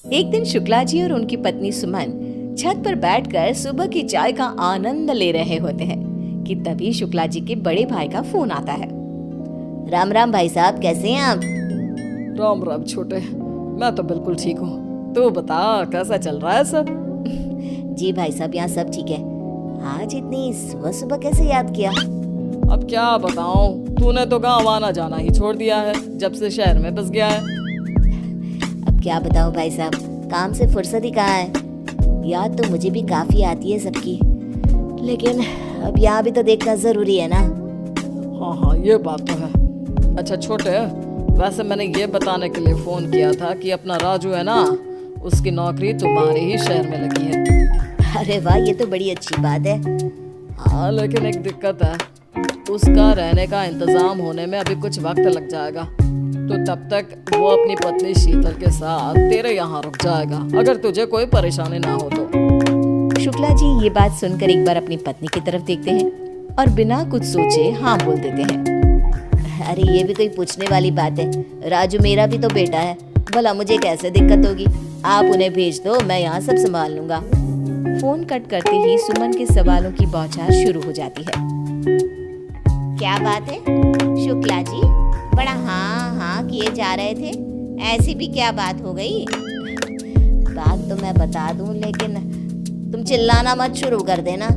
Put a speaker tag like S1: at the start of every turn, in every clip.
S1: एक दिन शुक्ला जी और उनकी पत्नी सुमन छत पर बैठकर सुबह की चाय का आनंद ले रहे होते हैं कि तभी शुक्ला जी के बड़े भाई का फोन आता है। राम राम भाई साहब, कैसे हैं आप?
S2: राम राम छोटे, मैं तो बिल्कुल ठीक हूँ। तू बता कैसा चल रहा है सब?
S1: जी भाई साहब, यहाँ सब ठीक है। आज इतनी सुबह सुबह कैसे याद किया?
S2: अब क्या बताऊँ, तूने तो गाँव आना जाना ही छोड़ दिया है जब से शहर में बस गया है।
S1: अब क्या बताऊँ भाई साहब, काम से फुर्सत ही कहाँ है। याद तो मुझे भी काफी आती है सबकी, लेकिन अब यहाँ भी तो देखना जरूरी है ना।
S2: हाँ, ये बात तो है। अच्छा छोटे, वैसे मैंने ये बताने के लिए फोन किया था कि अपना राजू है ना, उसकी नौकरी तुम्हारे ही शहर में लगी है।
S1: अरे वाह, ये तो बड़ी अच्छी बात है।
S2: हाँ, लेकिन एक दिक्कत है, उसका रहने का इंतजाम होने में अभी कुछ वक्त लग जाएगा, तो तब तक वो अपनी पत्नी शीतल के साथ तेरे यहाँ रुक जाएगा, अगर तुझे कोई परेशानी ना हो तो।
S1: शुक्ला जी ये बात सुनकर एक बार अपनी पत्नी की तरफ देखते हैं और बिना कुछ सोचे हाँ बोल देते हैं। अरे ये भी कोई पूछने वाली बात है, राजू मेरा भी तो बेटा है, भला मुझे कैसे दिक्कत होगी? आप उन्हें भेज दो, मैं यहाँ सब संभाल लूंगा। फोन कट करते ही सुमन के सवालों की बौछार शुरू हो जाती है। क्या बात है शुक्ला जी, बड़ा हाँ हाँ किए जा रहे थे, ऐसी भी क्या बात हो गई? बात तो मैं बता दूं, लेकिन तुम चिल्लाना मत शुरू कर देना।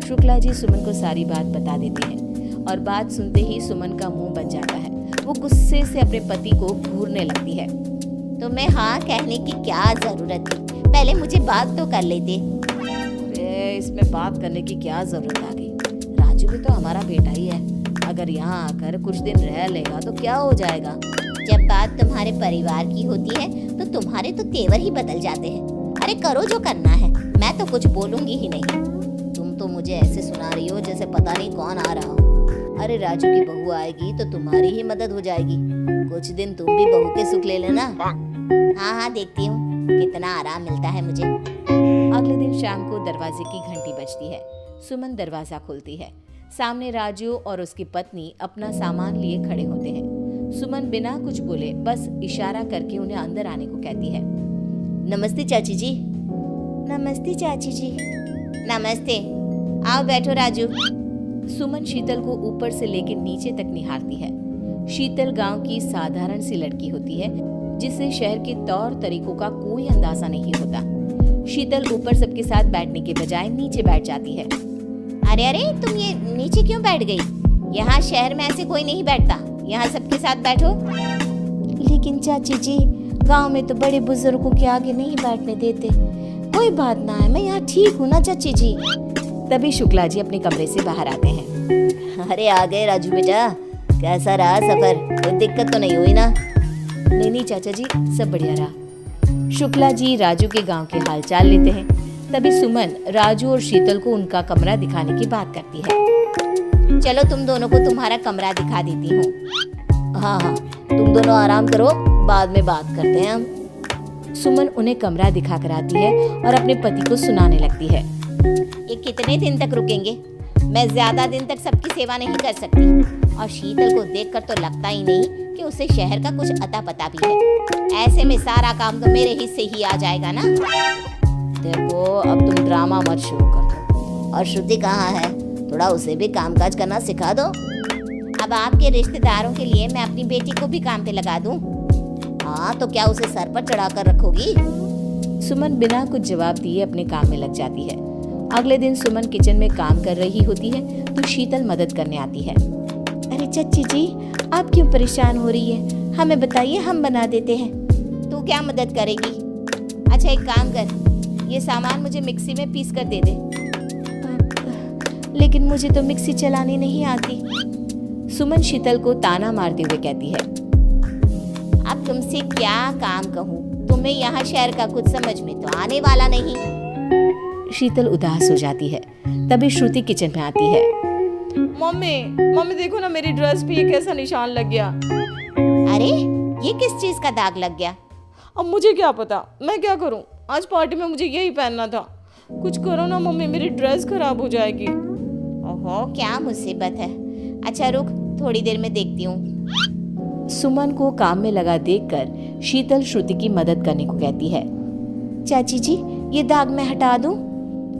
S1: शुक्ला जी सुमन को सारी बात बता देते हैं और बात सुनते ही सुमन का मुंह बन जाता है। वो गुस्से से अपने पति को घूरने लगती है। तुम्हें हाँ कहने की क्या जरूरत थी? पहले मुझे बात तो कर लेते।
S2: इसमें बात करने की क्या जरूरत आ गई?
S1: राजू भी तो हमारा बेटा ही है, अगर यहाँ आकर कुछ दिन रह लेगा तो क्या हो जाएगा? जब बात तुम्हारे परिवार की होती है तो तुम्हारे तो तेवर ही बदल जाते हैं। अरे करो जो करना है, मैं तो कुछ बोलूंगी ही नहीं। तुम तो मुझे ऐसे सुना रही हो जैसे पता नहीं कौन आ रहा हो। अरे राजू की बहू आएगी तो तुम्हारी ही मदद हो जाएगी। कुछ दिन तुम भी बहू के सुख ले लेना। हाँ हाँ, देखती हूँ कितना आराम मिलता है मुझे। अगले दिन शाम को दरवाजे की घंटी बजती है। सुमन दरवाजा खोलती है। सामने राजू और उसकी पत्नी अपना सामान लिए खड़े होते हैं। सुमन बिना कुछ बोले बस इशारा करके उन्हें अंदर आने को कहती है। नमस्ते चाची जी। नमस्ते चाची जी। नमस्ते, आओ बैठो राजू। सुमन शीतल को ऊपर से लेकर नीचे तक निहारती है। शीतल गांव की साधारण सी लड़की होती है जिसे शहर के तौर तरीकों का कोई अंदाजा नहीं होता। शीतल ऊपर सबके साथ बैठने के बजाय नीचे बैठ जाती है। अरे अरे, तुम ये नीचे क्यों बैठ गई? यहाँ शहर में ऐसे कोई नहीं बैठता, यहाँ सबके साथ बैठो। लेकिन चाची जी, गांव में तो बड़े बुजुर्गों के आगे नहीं बैठने देते। कोई बात ना है, मैं यहाँ ठीक हूँ ना चाची जी। तभी शुक्ला जी अपने कमरे से बाहर आते हैं। अरे आ गए राजू बेटा, कैसा रहा सफर? कोई दिक्कत तो नहीं हुई ना? नहीं चाचा जी, सब बढ़िया रहा। शुक्ला जी राजू के गांव के हालचाल लेते हैं। तभी सुमन राजू और शीतल को उनका कमरा दिखाने की बात करती है। चलो तुम दोनों को तुम्हारा कमरा दिखा देती हूँ। हाँ हाँ, तुम दोनों आराम करो, बाद में बात करते हैं हम। सुमन उन्हें कमरा दिखा कर आती है और अपने पति को सुनाने लगती है। ये कितने दिन तक रुकेंगे? मैं ज्यादा दिन तक सबकी सेवा नहीं कर सकती, और शीतल को देखकर तो लगता ही नहीं कि उसे शहर का कुछ अता पता भी है। ऐसे में सारा काम तो मेरे हिस्से ही आ जाएगा ना। देखो, अब तुम ड्रामा मत शुरू कर दो। और श्रुति कहाँ है? थोड़ा उसे भी कामकाज करना सिखा दो। अब आपके रिश्तेदारों के लिए मैं अपनी बेटी को भी काम पे लगा दूं? हाँ, तो क्या उसे सर पर चढ़ा कर रखोगी? सुमन बिना कुछ जवाब दिए अपने काम में लग जाती है। अगले दिन सुमन किचन में काम कर रही होती है तो शीतल मदद करने आती है। अरे चाची जी, आप क्यों परेशान हो रही है? हमें बताइए, हम बना देते हैं। तू क्या मदद करेगी? अच्छा एक काम कर, ये सामान मुझे मिक्सी में पीस कर दे दे। लेकिन मुझे तो मिक्सी चलानी नहीं आती। सुमन शीतल को ताना मारते हुए कहती है। अब तुमसे क्या काम कहूँ? तुम्हें यहाँ शहर का कुछ समझ में तो आने वाला नहीं। शीतल उदास हो जाती है। तभी श्रुति किचन में आती है।
S2: मम्मी देखो ना, मेरी ड्रेस पे ये कैसा निशान लग गया।
S1: अरे ये किस चीज का दाग लग गया?
S2: अब मुझे क्या पता, मैं क्या करूं? आज पार्टी में मुझे यही पहनना था। कुछ करो ना मम्मी, मेरी ड्रेस खराब हो जाएगी।
S1: ओहो, क्या मुसीबत है। अच्छा रुक, थोड़ी देर में देखती हूँ। सुमन को काम में लगा देखकर शीतल श्रुति की मदद करने को कहती है। चाची जी, ये दाग मैं हटा दूं?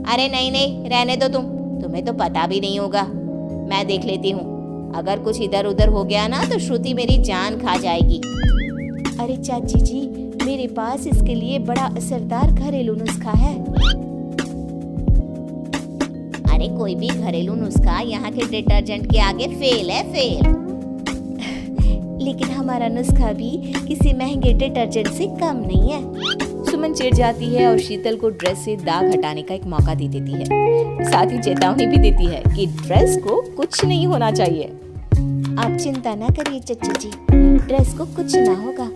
S1: अरे नहीं नहीं, रहने दो तुम्हें तो पता भी नहीं होगा, मैं देख लेती हूँ। अगर कुछ इधर उधर हो गया ना तो श्रुति मेरी जान खा जाएगी। अरे चाची जी, मेरे पास इसके लिए बड़ा असरदार घरेलू नुस्खा है। अरे कोई भी घरेलू नुस्खा यहाँ के डिटर्जेंट के आगे फेल है, फेल। लेकिन हमारा नुस्खा भी किसी महंगे डिटर्जेंट से कम नहीं है। सुमन चिढ़ जाती है और शीतल को ड्रेस से दाग हटाने का एक मौका दे देती है। साथ ही चेतावनी भी देती है कि ड्रेस को कुछ नहीं होना चाहिए। आप चिंता ना करिए चच्ची जी, ड्रेस को कुछ ना होगा।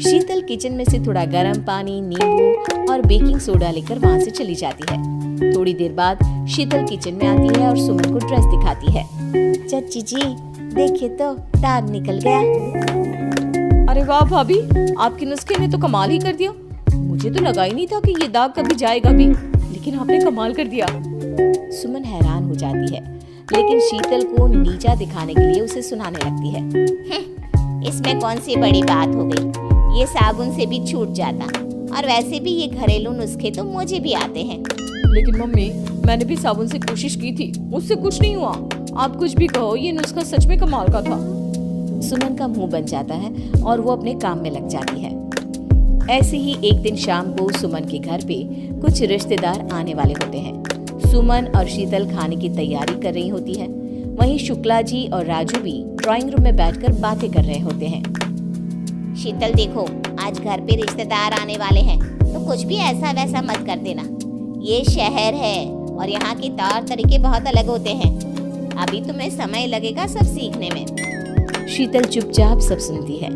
S1: शीतल किचन में से थोड़ा गर्म पानी, नींबू और बेकिंग सोडा लेकर वहाँ से चली जाती है। थोड़ी देर बाद शीतल किचन में आती है और सुमन को ड्रेस दिखाती है। चच्ची जी देखिए तो, दाग निकल गया।
S2: अरे वाह भाभी, आपके नुस्खे ने तो कमाल ही कर दिया। मुझे तो लगा ही नहीं था कि ये दाग कभी जाएगा भी, लेकिन आपने कमाल कर दिया।
S1: सुमन हैरान हो जाती है, लेकिन शीतल को नीचा दिखाने के लिए उसे सुनाने लगती है। इसमें कौन सी बड़ी बात हो गई, ये साबुन से भी छूट जाता, और वैसे भी ये घरेलू नुस्खे तो मुझे भी आते हैं।
S2: लेकिन मम्मी, मैंने भी साबुन से कोशिश की थी, मुझसे कुछ नहीं हुआ। आप कुछ भी कहो, ये नुस्खा सच में कमाल का था।
S1: सुमन का मुंह बन जाता है और वो अपने काम में लग जाती है। ऐसे ही एक दिन शाम को सुमन के घर पे कुछ रिश्तेदार आने वाले होते हैं। सुमन और शीतल खाने की तैयारी कर रही होती है। वहीं शुक्ला जी और राजू भी ड्राइंग रूम में बैठकर बातें कर रहे होते हैं। शीतल देखो, आज घर पे रिश्तेदार आने वाले हैं, तो कुछ भी ऐसा वैसा मत कर देना। ये शहर है और यहाँ के तौर तरीके बहुत अलग होते हैं। अभी तुम्हें समय लगेगा सब सीखने में। शीतल चुपचाप सब सुनती है।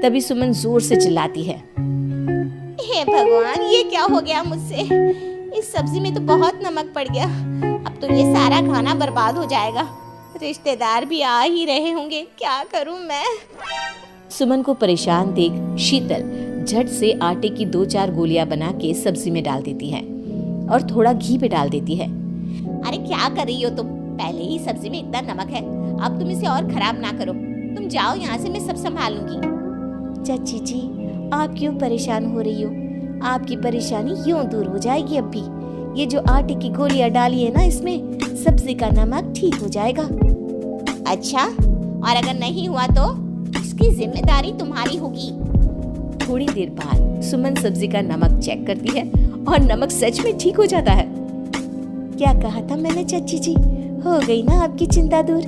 S1: तभी सुमन जोर से चिल्लाती है, हे भगवान, ये क्या हो गया मुझसे? इस सब्जी में तो बहुत नमक पड़ गया। अब तो ये सारा खाना बर्बाद हो जाएगा। रिश्तेदार भी आ ही रहे होंगे, क्या करूं मैं? सुमन को परेशान देख शीतल झट से आटे की 2-4 गोलियां बना के सब्जी में डाल देती है और थोड़ा घी भी डाल देती है। अरे क्या कर रही हो तुम? पहले ही सब्जी में इतना नमक है, अब तुम इसे और खराब ना करो। तुम जाओ यहाँ से, मैं सब संभालूंगी। चाची जी, आप क्यों परेशान हो रही हो? आपकी परेशानी यूं दूर हो जाएगी। अब भी ये जो आटे की गोलियां डाली है ना, इसमें सब्जी का नमक ठीक हो जाएगा। अच्छा, और अगर नहीं हुआ तो इसकी जिम्मेदारी तुम्हारी होगी। थोड़ी देर बाद सुमन सब्जी का नमक चेक करती है और नमक सच में ठीक हो जाता है। क्या कहा था मैंने चाची जी? हो गई ना आपकी चिंता दूर।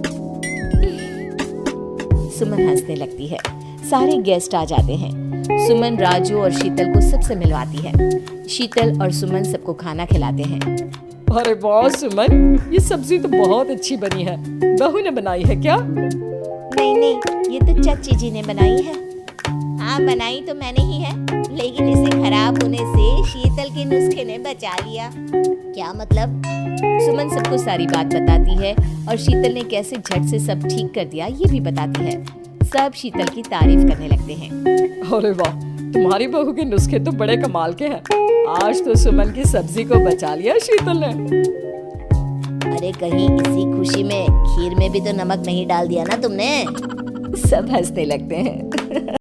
S1: सुमन हंसने लगती है। सारे गेस्ट आ जाते हैं। सुमन राजू और शीतल को सबसे मिलवाती है। शीतल और सुमन सबको खाना खिलाते हैं।
S2: अरे वाह सुमन, ये सब्जी तो बहुत अच्छी बनी है। बहू ने बनाई है क्या?
S1: नहीं नहीं, ये तो चाची जी ने बनाई है। हाँ, बनाई तो मैंने ही है, लेकिन इसे खराब होने से शीतल के नुस्खे ने बचा लिया। क्या मतलब? सुमन सबको सारी बात बताती है और शीतल ने कैसे झट से सब ठीक कर दिया ये भी बताती है। सब शीतल की तारीफ करने लगते हैं।
S2: अरे वाह, तुम्हारी बहू के नुस्खे तो बड़े कमाल के हैं। आज तो सुमन की सब्जी को बचा लिया शीतल ने।
S1: अरे कहीं इसी खुशी में खीर में भी तो नमक नहीं डाल दिया ना तुमने? सब हंसने लगते हैं।